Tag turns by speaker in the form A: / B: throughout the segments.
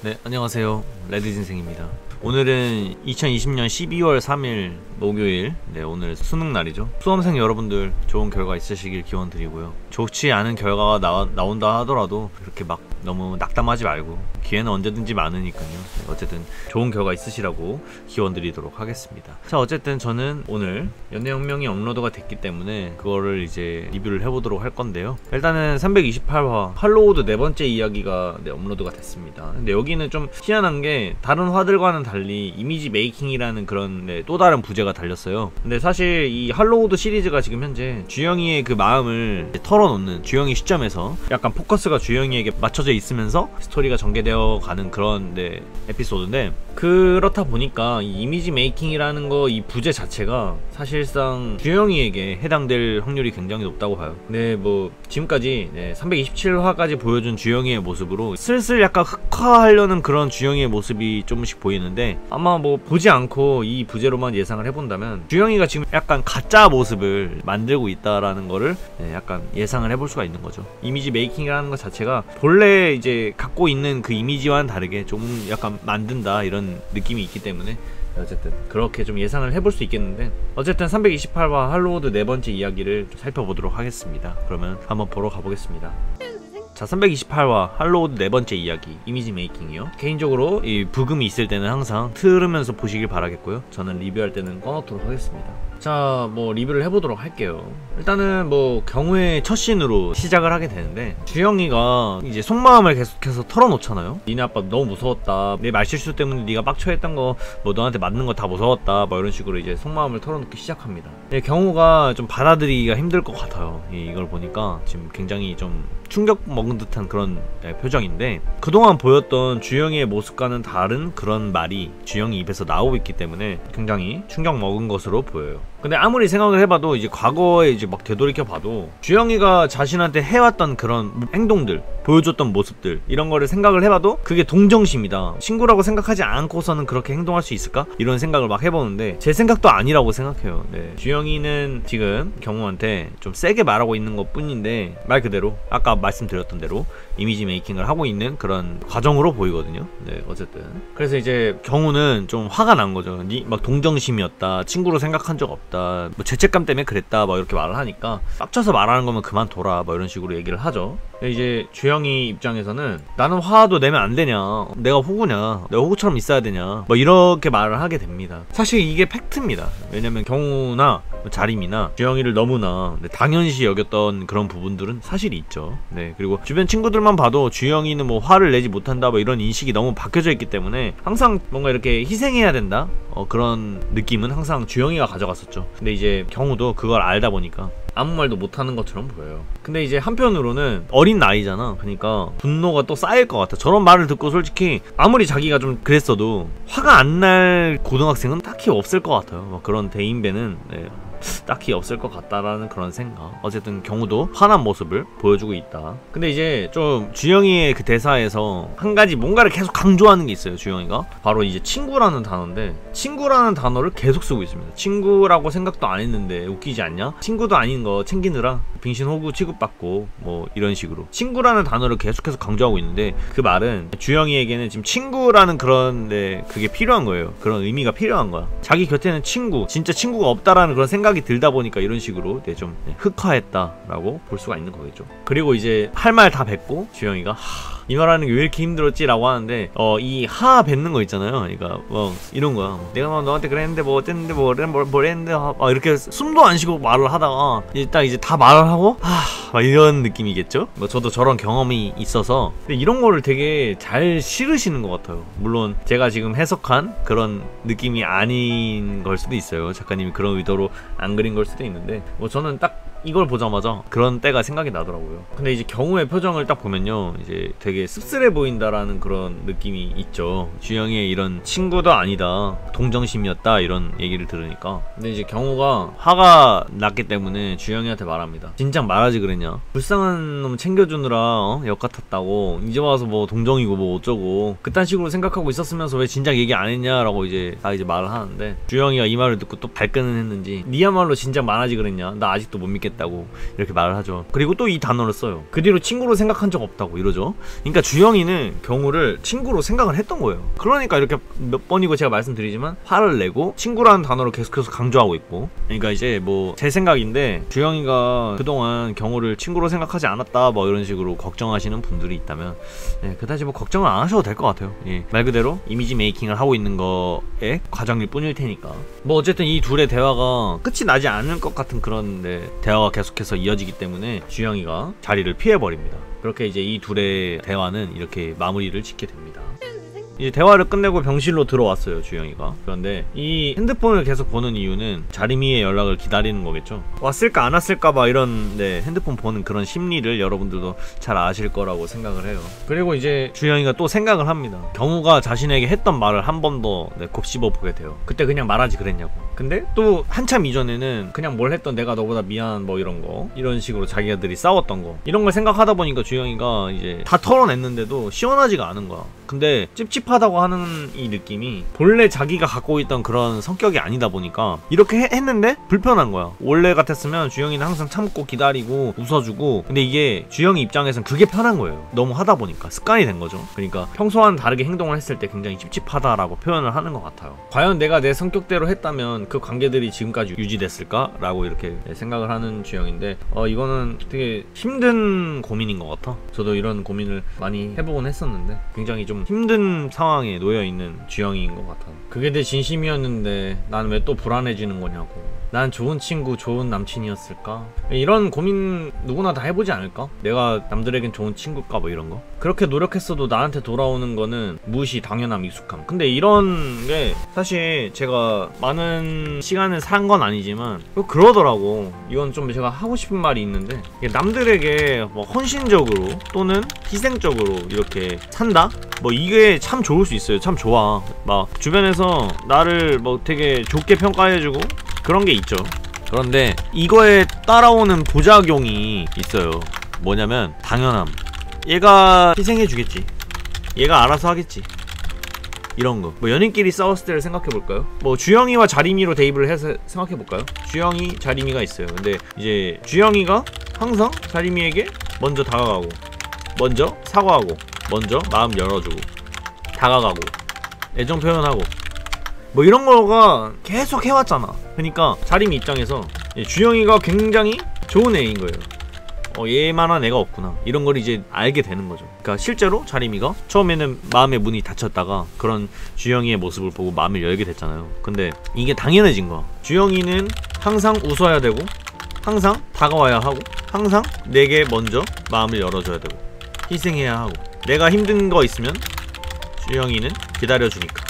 A: 네, 안녕하세요. 레드진생입니다. 오늘은 2020년 12월 3일 목요일, 오늘 수능날이죠. 수험생 여러분들 좋은 결과 있으시길 기원드리고요. 좋지 않은 결과가 나온다 하더라도 그렇게 막 너무 낙담하지 말고 기회는 언제든지 많으니까요. 어쨌든 좋은 결과 있으시라고 기원드리도록 하겠습니다. 자, 어쨌든 저는 오늘 연애혁명이 업로드가 됐기 때문에 그거를 이제 리뷰를 해보도록 할 건데요. 일단은 328화 할로우드 네 번째 이야기가 업로드가 됐습니다. 근데 여기는 좀 희한한 게 다른 화들과는 달리 이미지 메이킹이라는 그런 또 다른 부제가 달렸어요. 근데 사실 이 할로우드 시리즈가 지금 현재 주영이의 그 마음을 털어놓는, 주영이 시점에서 약간 포커스가 주영이에게 맞춰져 있으면서 스토리가 전개되어 가는 그런 에피소드인데, 그렇다 보니까 이 이미지 메이킹이라는 거 이 부제 자체가 사실상 주영이에게 해당될 확률이 굉장히 높다고 봐요. 근데 뭐 지금까지 327화까지 보여준 주영이의 모습으로 슬슬 약간 흑화하려는 그런 주영이의 모습이 조금씩 보이는데, 아마 뭐 보지 않고 이 부제로만 예상을 해본다면 주영이가 지금 약간 가짜 모습을 만들고 있다라는 거를 약간 예상을 해볼 수가 있는 거죠. 이미지 메이킹이라는 것 자체가 본래 이제 갖고 있는 그 이미지와는 다르게 좀 약간 만든다, 이런 느낌이 있기 때문에 어쨌든 그렇게 좀 예상을 해볼 수 있겠는데, 어쨌든 328화 할로우드 네 번째 이야기를 좀 살펴보도록 하겠습니다. 그러면 한번 보러 가보겠습니다. 자, 328화 할로우드 네 번째 이야기 이미지 메이킹이요. 개인적으로 이 부금이 있을 때는 항상 틀으면서 보시길 바라겠고요. 저는 리뷰할 때는 꺼놓도록 하겠습니다. 자, 뭐 리뷰를 해보도록 할게요. 일단은 뭐 경우의 첫 씬으로 시작을 하게 되는데, 주영이가 이제 속마음을 계속해서 털어놓잖아요. 니네 아빠 너무 무서웠다, 내 말실수 때문에 네가 빡쳐했던 거, 뭐 너한테 맞는 거 다 무서웠다, 뭐 이런 식으로 이제 속마음을 털어놓기 시작합니다. 경우가 좀 받아들이기가 힘들 것 같아요. 이걸 보니까 지금 굉장히 좀 충격 먹은 듯한 그런 표정인데, 그동안 보였던 주영이의 모습과는 다른 그런 말이 주영이 입에서 나오고 있기 때문에 굉장히 충격 먹은 것으로 보여요. 근데 아무리 생각을 해봐도 이제 과거에 이제 막 되돌이켜봐도 주영이가 자신한테 해왔던 그런 행동들, 보여줬던 모습들, 이런 거를 생각을 해봐도 그게 동정심이다, 친구라고 생각하지 않고서는 그렇게 행동할 수 있을까? 이런 생각을 막 해보는데 제 생각도 아니라고 생각해요. 주영이는 지금 경호한테 좀 세게 말하고 있는 것 뿐인데, 말 그대로 아까 말씀드렸던 대로 이미지 메이킹을 하고 있는 그런 과정으로 보이거든요. 어쨌든 그래서 이제 경우는 좀 화가 난 거죠. 니 막 동정심이었다, 친구로 생각한 적 없다, 뭐 죄책감 때문에 그랬다, 막 이렇게 말을 하니까 빡쳐서 말하는 거면 그만둬라, 뭐 이런 식으로 얘기를 하죠. 이제 주영이 입장에서는 나는 화도 내면 안 되냐, 내가 호구냐, 내가 호구처럼 있어야 되냐, 뭐 이렇게 말을 하게 됩니다. 사실 이게 팩트입니다. 왜냐면 경우나 자림이나 주영이를 너무나 당연시 여겼던 그런 부분들은 사실이 있죠. 그리고 주변 친구들만 봐도 주영이는 뭐 화를 내지 못한다, 뭐 이런 인식이 너무 박혀져 있기 때문에 항상 뭔가 이렇게 희생해야 된다, 그런 느낌은 항상 주영이가 가져갔었죠. 근데 이제 경우도 그걸 알다 보니까 아무 말도 못하는 것처럼 보여요. 근데 이제 한편으로는 어린 나이잖아. 그러니까 분노가 또 쌓일 것 같아. 저런 말을 듣고 솔직히 아무리 자기가 좀 그랬어도 화가 안 날 고등학생은 딱히 없을 것 같아요. 그런 대인배는 딱히 없을 것 같다라는 그런 생각. 어쨌든 경우도 화난 모습을 보여주고 있다. 근데 이제 좀 주영이의 그 대사에서 한 가지 뭔가를 계속 강조하는 게 있어요. 주영이가 바로 이제 친구라는 단어인데, 친구라는 단어를 계속 쓰고 있습니다. 친구라고 생각도 안 했는데 웃기지 않냐? 친구도 아닌 거 챙기느라 빙신호구 취급받고 뭐 이런 식으로 친구라는 단어를 계속해서 강조하고 있는데, 그 말은 주영이에게는 지금 친구라는 그런 그게 필요한 거예요. 그런 의미가 필요한 거야. 자기 곁에는 친구, 진짜 친구가 없다라는 그런 생각이 들다 보니까 이런 식으로 좀 흑화했다라고 볼 수가 있는 거겠죠. 그리고 이제 할 말 다 뱉고 주영이가 이 말하는 게 왜 이렇게 힘들었지? 라고 하는데, 이 하 뱉는 거 있잖아요. 그러니까 뭐 이런 거야. 내가 뭐 너한테 그랬는데 뭐 어쨌는데 뭘 했는데 이렇게 숨도 안 쉬고 말을 하다가 이제 다 말을 하고 막 이런 느낌이겠죠? 뭐 저도 저런 경험이 있어서. 근데 이런 거를 되게 잘 실으시는 것 같아요. 물론 제가 지금 해석한 그런 느낌이 아닌 걸 수도 있어요. 작가님이 그런 의도로 안 그린 걸 수도 있는데, 뭐 저는 딱 이걸 보자마자 그런 때가 생각이 나더라고요. 근데 이제 경우의 표정을 딱 보면요, 이제 되게 씁쓸해 보인다라는 그런 느낌이 있죠. 주영이의 이런 친구도 아니다, 동정심이었다, 이런 얘기를 들으니까. 근데 이제 경우가 화가 났기 때문에 주영이한테 말합니다. 진작 말하지 그랬냐, 불쌍한 놈 챙겨주느라 역 같았다고, 이제 와서 뭐 동정이고 뭐 어쩌고 그딴 식으로 생각하고 있었으면서 왜 진작 얘기 안 했냐라고 이제 말을 하는데, 주영이가 이 말을 듣고 또 발끈은 했는지, 니야말로 진작 말하지 그랬냐, 나 아직도 못 믿겠다, 있겠다고 이렇게 말을 하죠. 그리고 또 이 단어를 써요. 그 뒤로 친구로 생각한 적 없다고 이러죠. 그러니까 주영이는 경우를 친구로 생각을 했던 거예요. 그러니까 이렇게 몇 번이고 제가 말씀드리지만 화를 내고 친구라는 단어를 계속해서 강조하고 있고. 그러니까 이제 뭐 제 생각인데 주영이가 그동안 경우를 친구로 생각하지 않았다 뭐 이런 식으로 걱정하시는 분들이 있다면 그다지 뭐 걱정을 안 하셔도 될 것 같아요. 말 그대로 이미지 메이킹을 하고 있는 거의 과정일 뿐일 테니까. 뭐 어쨌든 이 둘의 대화가 끝이 나지 않을 것 같은 그런 대화가 계속해서 이어지기 때문에 주영이가 자리를 피해버립니다. 그렇게 이제 이 둘의 대화는 이렇게 마무리를 짓게 됩니다. 이제 대화를 끝내고 병실로 들어왔어요, 주영이가. 그런데 이 핸드폰을 계속 보는 이유는 자리미의 연락을 기다리는 거겠죠. 왔을까 안 왔을까 봐 이런 핸드폰 보는 그런 심리를 여러분들도 잘 아실 거라고 생각을 해요. 그리고 이제 주영이가 또 생각을 합니다. 경우가 자신에게 했던 말을 한 번 더 곱씹어 보게 돼요. 그때 그냥 말하지 그랬냐고. 근데 또 한참 이전에는 그냥 뭘 했던 내가 너보다 미안 뭐 이런 거, 이런 식으로 자기들이 싸웠던 거, 이런 걸 생각하다 보니까 주영이가 이제 다 털어냈는데도 시원하지가 않은 거야. 근데 찝찝하다고 하는 이 느낌이 본래 자기가 갖고 있던 그런 성격이 아니다 보니까 이렇게 했는데 불편한 거야. 원래 같았으면 주영이는 항상 참고 기다리고 웃어주고, 근데 이게 주영이 입장에선 그게 편한 거예요. 너무 하다 보니까 습관이 된 거죠. 그러니까 평소와는 다르게 행동을 했을 때 굉장히 찝찝하다라고 표현을 하는 것 같아요. 과연 내가 내 성격대로 했다면 그 관계들이 지금까지 유지됐을까? 라고 이렇게 생각을 하는 주영인데 이거는 되게 힘든 고민인 것 같아. 저도 이런 고민을 많이 해보곤 했었는데 굉장히 좀 힘든 상황에 놓여있는 주영이인 것 같아. 그게 내 진심이었는데 난 왜 또 불안해지는 거냐고. 난 좋은 친구, 좋은 남친이었을까? 이런 고민 누구나 다 해보지 않을까? 내가 남들에겐 좋은 친구일까? 뭐 이런 거. 그렇게 노력했어도 나한테 돌아오는 거는 무시, 당연함, 익숙함. 근데 이런 게 사실 제가 많은 시간을 산 건 아니지만 그러더라고. 이건 좀 제가 하고 싶은 말이 있는데, 남들에게 뭐 헌신적으로 또는 희생적으로 이렇게 산다? 뭐 이게 참 좋을 수 있어요. 참 좋아. 막 주변에서 나를 뭐 되게 좋게 평가해주고 그런 게 있죠. 그런데 이거에 따라오는 부작용이 있어요. 뭐냐면 당연함. 얘가 희생해주겠지, 얘가 알아서 하겠지, 이런 거. 뭐 연인끼리 싸웠을 때를 생각해볼까요? 뭐 주영이와 자리미로 대입을 해서 생각해볼까요? 주영이, 자리미가 있어요. 근데 이제 주영이가 항상 자리미에게 먼저 다가가고, 먼저 사과하고, 먼저 마음 열어주고, 다가가고, 애정 표현하고, 뭐 이런 거가 계속 해왔잖아. 그러니까 자리미 입장에서 주영이가 굉장히 좋은 애인 거예요. 얘만한 애가 없구나, 이런 걸 이제 알게 되는 거죠. 그러니까 실제로 자리미가 처음에는 마음의 문이 닫혔다가 그런 주영이의 모습을 보고 마음을 열게 됐잖아요. 근데 이게 당연해진 거야. 주영이는 항상 웃어야 되고, 항상 다가와야 하고, 항상 내게 먼저 마음을 열어줘야 되고, 희생해야 하고, 내가 힘든 거 있으면 주영이는 기다려주니까.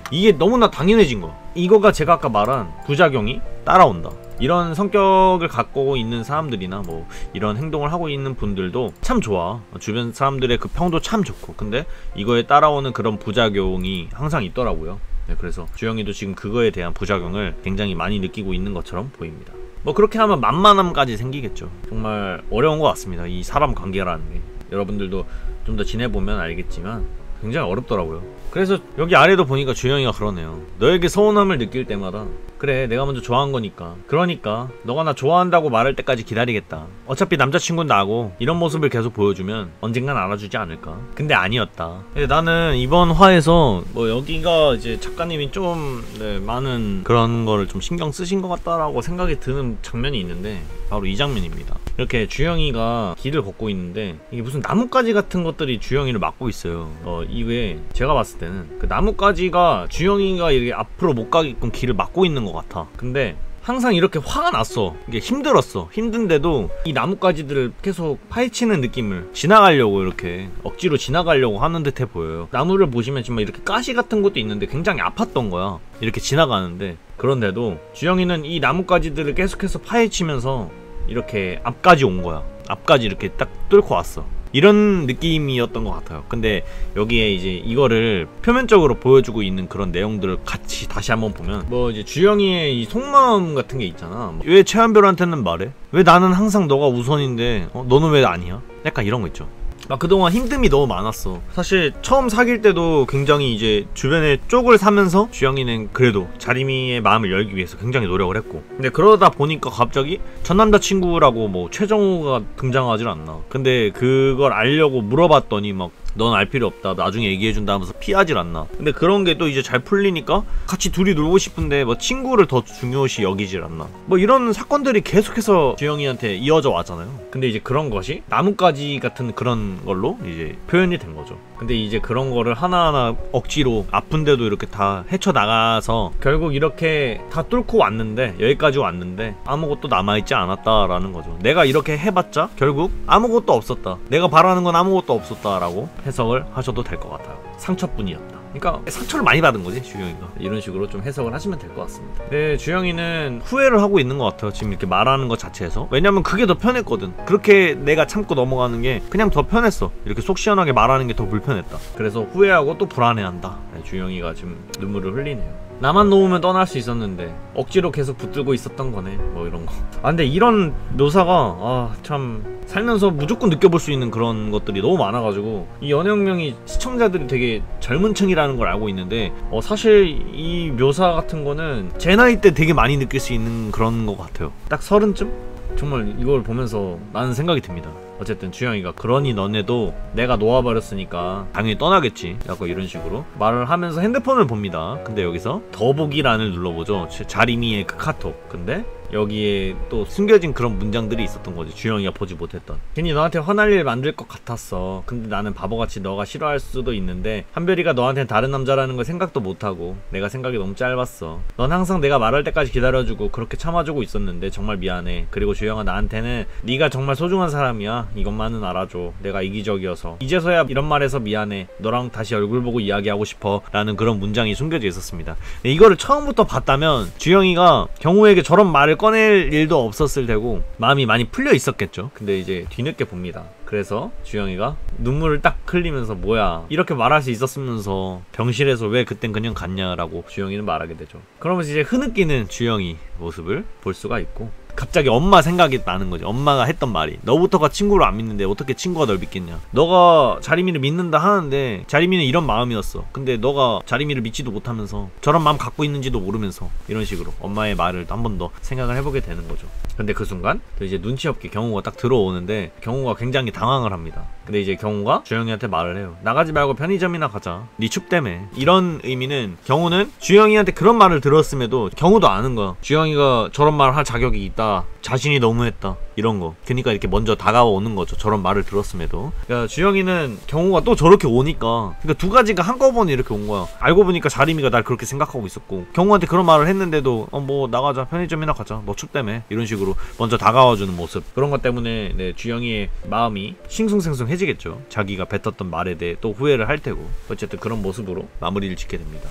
A: 이게 너무나 당연해진 거야. 이거가 제가 아까 말한 부작용이 따라온다. 이런 성격을 갖고 있는 사람들이나 뭐 이런 행동을 하고 있는 분들도 참 좋아. 주변 사람들의 그 평도 참 좋고, 근데 이거에 따라오는 그런 부작용이 항상 있더라고요. 그래서 주영이도 지금 그거에 대한 부작용을 굉장히 많이 느끼고 있는 것처럼 보입니다. 뭐 그렇게 하면 만만함까지 생기겠죠. 정말 어려운 것 같습니다, 이 사람 관계라는 게. 여러분들도 좀 더 지내보면 알겠지만 굉장히 어렵더라고요. 그래서 여기 아래도 보니까 주영이가 그러네요. 너에게 서운함을 느낄 때마다 그래, 내가 먼저 좋아한 거니까, 그러니까 너가 나 좋아한다고 말할 때까지 기다리겠다. 어차피 남자친구는 나고 이런 모습을 계속 보여주면 언젠간 알아주지 않을까. 근데 아니었다. 근데 나는 이번 화에서 뭐 여기가 이제 작가님이 좀 많은 그런 거를 좀 신경 쓰신 것 같다라고 생각이 드는 장면이 있는데, 바로 이 장면입니다. 이렇게 주영이가 길을 걷고 있는데 이게 무슨 나뭇가지 같은 것들이 주영이를 막고 있어요. 이게 제가 봤을 때는 그 나뭇가지가 주영이가 이렇게 앞으로 못 가게끔 길을 막고 있는 것 같아. 근데 항상 이렇게 화가 났어. 이게 힘들었어. 힘든데도 이 나뭇가지들을 계속 파헤치는 느낌을, 지나가려고 이렇게 억지로 지나가려고 하는 듯해 보여요. 나무를 보시면 정말 이렇게 가시 같은 것도 있는데 굉장히 아팠던 거야, 이렇게 지나가는데. 그런데도 주영이는 이 나뭇가지들을 계속해서 파헤치면서 이렇게 앞까지 온 거야. 앞까지 이렇게 딱 뚫고 왔어. 이런 느낌이었던 것 같아요. 근데 여기에 이제 이거를 표면적으로 보여주고 있는 그런 내용들을 같이 다시 한번 보면, 뭐 이제 주영이의 이 속마음 같은 게 있잖아. 왜 최한별한테는 말해? 왜 나는 항상 너가 우선인데 너는 왜 아니야? 약간 이런 거 있죠. 막 그동안 힘듦이 너무 많았어. 사실 처음 사귈 때도 굉장히 이제 주변에 쪽을 사면서 주영이는 그래도 자리미의 마음을 열기 위해서 굉장히 노력을 했고, 근데 그러다 보니까 갑자기 전 남자친구라고 뭐 최정우가 등장하질 않나. 근데 그걸 알려고 물어봤더니 막 넌 알 필요 없다, 나중에 얘기해준다 하면서 피하질 않나. 근데 그런 게 또 이제 잘 풀리니까 같이 둘이 놀고 싶은데 뭐 친구를 더 중요시 여기질 않나. 뭐 이런 사건들이 계속해서 주영이한테 이어져 왔잖아요. 근데 이제 그런 것이 나뭇가지 같은 그런 걸로 이제 표현이 된 거죠. 근데 이제 그런 거를 하나하나 억지로 아픈데도 이렇게 다 헤쳐나가서 결국 이렇게 다 뚫고 왔는데, 여기까지 왔는데 아무것도 남아있지 않았다라는 거죠. 내가 이렇게 해봤자 결국 아무것도 없었다, 내가 바라는 건 아무것도 없었다라고 해석을 하셔도 될 것 같아요. 상처뿐이었다. 그러니까 상처를 많이 받은 거지 주영이가. 이런 식으로 좀 해석을 하시면 될 것 같습니다. 근데 주영이는 후회를 하고 있는 것 같아요, 지금 이렇게 말하는 것 자체에서. 왜냐면 그게 더 편했거든. 그렇게 내가 참고 넘어가는 게 그냥 더 편했어. 이렇게 속 시원하게 말하는 게 더 불편했다. 그래서 후회하고 또 불안해한다. 주영이가 지금 눈물을 흘리네요. 나만 놓으면 떠날 수 있었는데 억지로 계속 붙들고 있었던 거네, 뭐 이런 거. 아 근데 이런 묘사가 참 살면서 무조건 느껴볼 수 있는 그런 것들이 너무 많아가지고, 이 연애혁명이 시청자들이 되게 젊은 층이라는 걸 알고 있는데 사실 이 묘사 같은 거는 제 나이 때 되게 많이 느낄 수 있는 그런 것 같아요. 딱 30쯤? 정말 이걸 보면서 나는 생각이 듭니다. 어쨌든 주영이가 그러니 너네도 내가 놓아버렸으니까 당연히 떠나겠지, 약간 이런 식으로 말을 하면서 핸드폰을 봅니다. 근데 여기서 더보기란을 눌러보죠. 자리미의 그 카톡. 근데 여기에 또 숨겨진 그런 문장들이 있었던 거지, 주영이가 보지 못했던. 괜히 너한테 화날 일 만들 것 같았어. 근데 나는 바보같이 너가 싫어할 수도 있는데 한별이가 너한테는 다른 남자라는 걸 생각도 못하고 내가 생각이 너무 짧았어. 넌 항상 내가 말할 때까지 기다려주고 그렇게 참아주고 있었는데 정말 미안해. 그리고 주영아, 나한테는 네가 정말 소중한 사람이야. 이것만은 알아줘. 내가 이기적이어서 이제서야 이런 말해서 미안해. 너랑 다시 얼굴 보고 이야기하고 싶어. 라는 그런 문장이 숨겨져 있었습니다. 이거를 처음부터 봤다면 주영이가 경우에게 저런 말을 꺼낼 일도 없었을 테고 마음이 많이 풀려 있었겠죠. 근데 이제 뒤늦게 봅니다. 그래서 주영이가 눈물을 딱 흘리면서 뭐야, 이렇게 말할 수 있었으면서 병실에서 왜 그땐 그냥 갔냐라고 주영이는 말하게 되죠. 그러면서 이제 흐느끼는 주영이 모습을 볼 수가 있고, 갑자기 엄마 생각이 나는 거지. 엄마가 했던 말이, 너부터가 친구를 안 믿는데 어떻게 친구가 널 믿겠냐. 너가 자리미를 믿는다 하는데 자리미는 이런 마음이었어. 근데 너가 자리미를 믿지도 못하면서 저런 마음 갖고 있는지도 모르면서, 이런 식으로 엄마의 말을 한 번 더 생각을 해보게 되는 거죠. 근데 그 순간 또 이제 눈치 없게 경호가 딱 들어오는데 경호가 굉장히 당황을 합니다. 근데 이제 경호가 주영이한테 말을 해요. 나가지 말고 편의점이나 가자, 네 춥 때문에. 이런 의미는 경호는 주영이한테 그런 말을 들었음에도 경호도 아는 거야. 주영이가 저런 말 할 자격이 있다, 자신이 너무했다, 이런 거. 그러니까 이렇게 먼저 다가오는 거죠, 저런 말을 들었음에도. 그러니까 주영이는 경호가 또 저렇게 오니까, 그러니까 두 가지가 한꺼번에 이렇게 온 거야. 알고 보니까 자리미가 날 그렇게 생각하고 있었고, 경호한테 그런 말을 했는데도 뭐 나가자, 편의점이나 가자, 너 춥다며, 이런 식으로 먼저 다가와주는 모습. 그런 것 때문에 네, 주영이의 마음이 싱숭생숭해지겠죠. 자기가 뱉었던 말에 대해 또 후회를 할 테고. 어쨌든 그런 모습으로 마무리를 짓게 됩니다.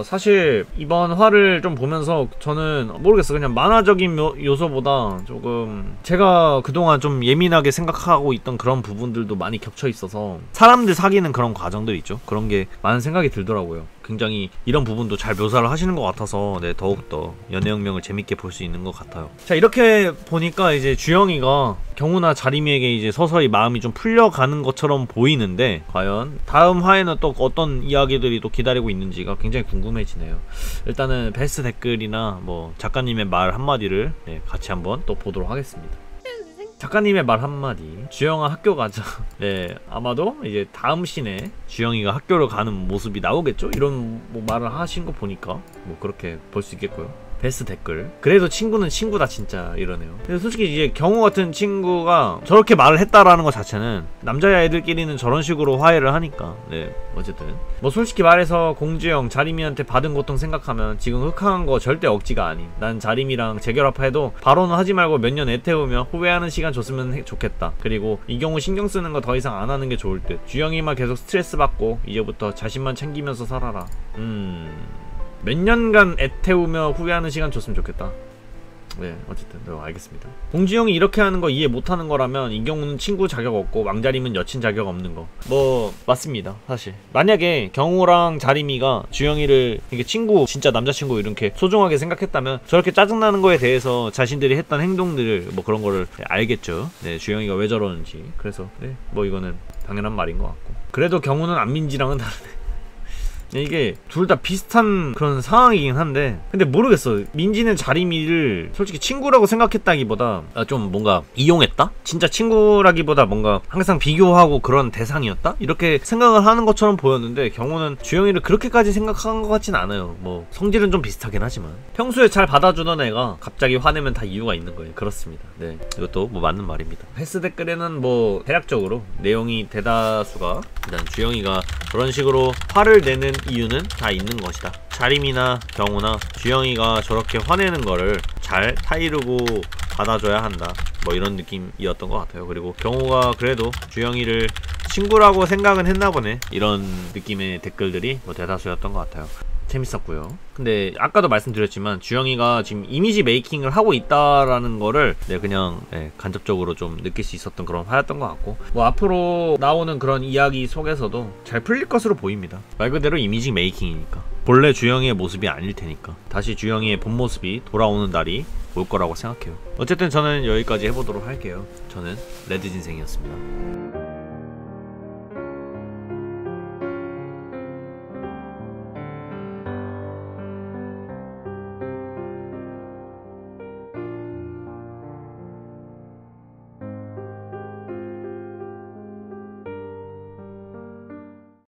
A: 사실 이번 화를 좀 보면서 저는 모르겠어, 그냥 만화적인 요소보다 조금 제가 그동안 좀 예민하게 생각하고 있던 그런 부분들도 많이 겹쳐 있어서, 사람들 사귀는 그런 과정들 있죠, 그런 게 많은 생각이 들더라고요. 굉장히 이런 부분도 잘 묘사를 하시는 것 같아서 네, 더욱더 연애혁명을 재밌게 볼 수 있는 것 같아요. 자, 이렇게 보니까 이제 주영이가 경우나 자리미에게 이제 서서히 마음이 좀 풀려가는 것처럼 보이는데, 과연 다음 화에는 또 어떤 이야기들이 또 기다리고 있는지가 굉장히 궁금해지네요. 일단은 베스트 댓글이나 뭐 작가님의 말 한마디를 네, 같이 한번 또 보도록 하겠습니다. 작가님의 말 한마디. 주영아 학교 가자. 네, 아마도 이제 다음 씬에 주영이가 학교를 가는 모습이 나오겠죠? 이런 뭐 말을 하신 거 보니까 뭐 그렇게 볼 수 있겠고요. 베스트 댓글, 그래도 친구는 친구다 진짜, 이러네요. 근데 솔직히 이제 경호 같은 친구가 저렇게 말을 했다라는 것 자체는 남자애들끼리는 저런 식으로 화해를 하니까 네, 어쨌든 뭐 솔직히 말해서 공주형 자리미한테 받은 고통 생각하면 지금 흑화한 거 절대 억지가 아님. 난 자리미랑 재결합해도 바로는 하지 말고 몇 년 애태우며 후회하는 시간 줬으면 좋겠다. 그리고 이 경우 신경 쓰는 거 더 이상 안 하는 게 좋을 듯. 주영이만 계속 스트레스 받고 이제부터 자신만 챙기면서 살아라. 몇 년간 애태우며 후회하는 시간 줬으면 좋겠다. 네, 어쨌든 알겠습니다. 봉지영이 이렇게 하는 거 이해 못하는 거라면 이 경우는 친구 자격 없고 왕자림은 여친 자격 없는 거. 뭐 맞습니다. 사실 만약에 경우랑 자림이가 주영이를 이게 친구, 진짜 남자친구 이렇게 소중하게 생각했다면 저렇게 짜증나는 거에 대해서 자신들이 했던 행동들 뭐 그런 거를 알겠죠. 네, 주영이가 왜 저러는지. 그래서 네, 뭐 이거는 당연한 말인 것 같고. 그래도 경우는 안민지랑은 다르네. 이게 둘 다 비슷한 그런 상황이긴 한데 근데 모르겠어. 민지는 자림이를 솔직히 친구라고 생각했다기보다 좀 뭔가 이용했다? 진짜 친구라기보다 뭔가 항상 비교하고 그런 대상이었다? 이렇게 생각을 하는 것처럼 보였는데 경우는 주영이를 그렇게까지 생각한 것 같진 않아요. 뭐 성질은 좀 비슷하긴 하지만 평소에 잘 받아주던 애가 갑자기 화내면 다 이유가 있는 거예요. 그렇습니다. 네, 이것도 뭐 맞는 말입니다. 헬스 댓글에는 뭐 대략적으로 내용이 대다수가 일단 주영이가 그런 식으로 화를 내는 이유는 다 있는 것이다. 자림이나 경우나 주영이가 저렇게 화내는 거를 잘 타이르고 받아줘야 한다. 뭐 이런 느낌이었던 것 같아요. 그리고 경우가 그래도 주영이를 친구라고 생각은 했나 보네. 이런 느낌의 댓글들이 뭐 대다수였던 것 같아요. 재밌었고요. 근데 아까도 말씀드렸지만 주영이가 지금 이미지 메이킹을 하고 있다라는 거를 그냥 간접적으로 좀 느낄 수 있었던 그런 화였던 것 같고 뭐 앞으로 나오는 그런 이야기 속에서도 잘 풀릴 것으로 보입니다. 말 그대로 이미지 메이킹이니까 본래 주영이의 모습이 아닐 테니까 다시 주영이의 본 모습이 돌아오는 날이 올 거라고 생각해요. 어쨌든 저는 여기까지 해보도록 할게요. 저는 레드진생이었습니다.